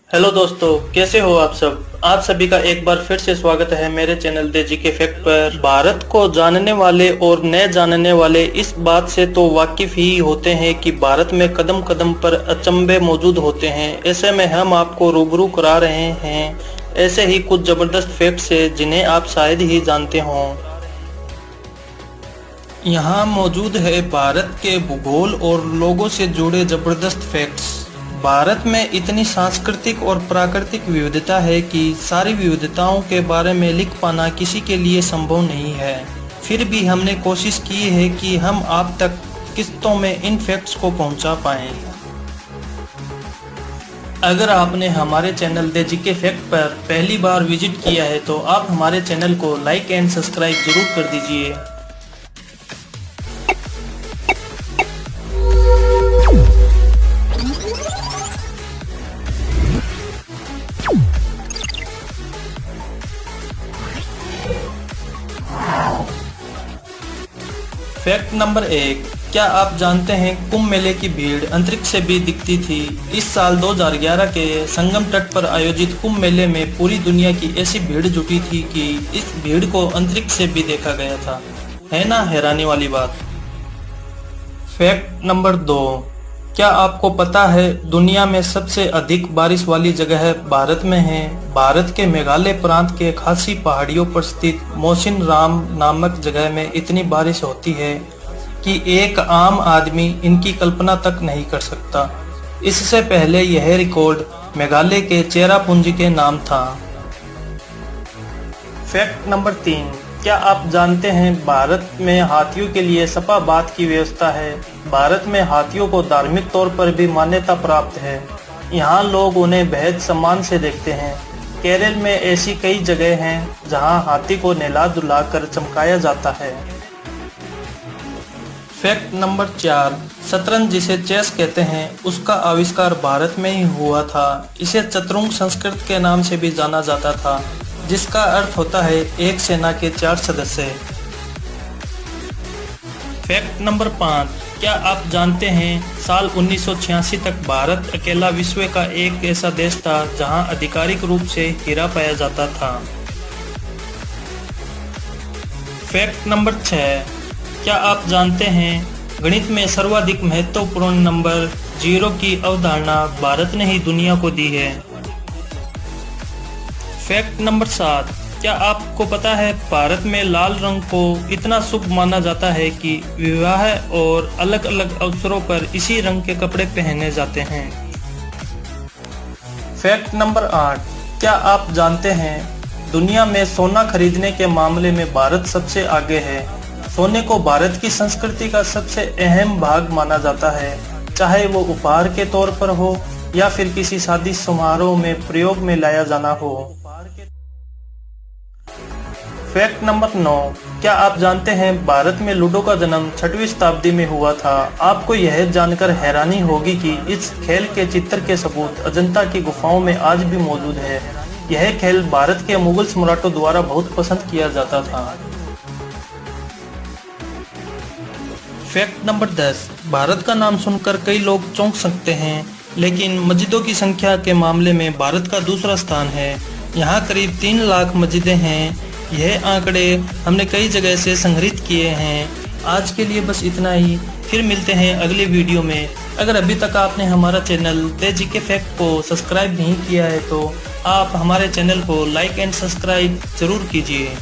Hello दोस्तों, कैसे हो आप सब। आप सभी का एक बार फिर से स्वागत है मेरे चैनल दे जीके फैक्ट पर। भारत को जानने वाले और न जानने वाले इस बात से तो वाकिफ ही होते हैं कि भारत में कदम कदम पर अचंभे मौजूद होते हैं। ऐसे में हम आपको रूबरू करा रहे हैं ऐसे ही कुछ जबरदस्त फैक्ट से जिन्हें आप शायद ही जानते हों। यहाँ मौजूद है भारत के भूगोल और लोगों से जुड़े जबरदस्त फैक्ट्स। भारत में इतनी सांस्कृतिक और प्राकृतिक विविधता है कि सारी विविधताओं के बारे में लिख पाना किसी के लिए संभव नहीं है। फिर भी हमने कोशिश की है कि हम आप तक किस्तों में इन फैक्ट्स को पहुंचा पाएं। अगर आपने हमारे चैनल दे जीके फैक्ट पर पहली बार विजिट किया है तो आप हमारे चैनल को लाइक एंड सब्सक्राइब जरूर कर दीजिए। फैक्ट नंबर 1, क्या आप जानते हैं कुंभ मेले की भीड़ अंतरिक्ष से भी दिखती थी। इस साल 2011 के संगम तट पर आयोजित कुंभ मेले में पूरी दुनिया की ऐसी भीड़ जुटी थी कि इस भीड़ को अंतरिक्ष से भी देखा गया था। है ना हैरानी वाली बात। फैक्ट नंबर 2, क्या आपको पता है दुनिया में सबसे अधिक बारिश वाली जगह भारत में है। भारत के मेघालय प्रांत के खासी पहाड़ियों पर स्थित मोसिन राम नामक जगह में इतनी बारिश होती है कि एक आम आदमी इनकी कल्पना तक नहीं कर सकता। इससे पहले यह रिकॉर्ड मेघालय के चेरापूंजी के नाम था। फैक्ट नंबर 3, क्या आप जानते हैं भारत में हाथियों के लिए सपा बाथ की व्यवस्था है। भारत में हाथियों को धार्मिक तौर पर भी मान्यता प्राप्त है। यहाँ लोग उन्हें बेहद सम्मान से देखते हैं। केरल में ऐसी कई जगह हैं जहाँ हाथी को नहला धुला कर चमकाया जाता है। फैक्ट नंबर 4, शतरंज जिसे चेस कहते हैं उसका आविष्कार भारत में ही हुआ था। इसे चतुरंग संस्कृत के नाम से भी जाना जाता था, जिसका अर्थ होता है एक सेना के 4 सदस्य। फैक्ट नंबर 5, क्या आप जानते हैं साल 1986 तक भारत अकेला विश्व का एक ऐसा देश था जहां आधिकारिक रूप से हीरा पाया जाता था। फैक्ट नंबर 6, क्या आप जानते हैं गणित में सर्वाधिक महत्वपूर्ण नंबर 0 की अवधारणा भारत ने ही दुनिया को दी है। फैक्ट नंबर 7, क्या आपको पता है भारत में लाल रंग को इतना शुभ माना जाता है कि विवाह और अलग अलग अवसरों पर इसी रंग के कपड़े पहने जाते हैं। फैक्ट नंबर 8, क्या आप जानते हैं दुनिया में सोना खरीदने के मामले में भारत सबसे आगे है। सोने को भारत की संस्कृति का सबसे अहम भाग माना जाता है, चाहे वो उपहार के तौर पर हो या फिर किसी शादी समारोह में प्रयोग में लाया जाना हो। फैक्ट नंबर 9, क्या आप जानते हैं भारत में लूडो का जन्म 6वीं शताब्दी में हुआ था। आपको यह जानकर हैरानी होगी कि इस खेल के चित्र के सबूत अजंता की गुफाओं में आज भी मौजूद है। यह खेल भारत के मुगल सम्राटों द्वारा बहुत पसंद किया जाता था। फैक्ट नंबर 10, भारत का नाम सुनकर कई लोग चौंक सकते हैं, लेकिन मस्जिदों की संख्या के मामले में भारत का दूसरा स्थान है। यहाँ करीब 3 लाख मस्जिदें हैं। यह आंकड़े हमने कई जगह से संग्रहित किए हैं। आज के लिए बस इतना ही, फिर मिलते हैं अगले वीडियो में। अगर अभी तक आपने हमारा चैनल दे जीके फैक्ट को सब्सक्राइब नहीं किया है तो आप हमारे चैनल को लाइक एंड सब्सक्राइब जरूर कीजिए।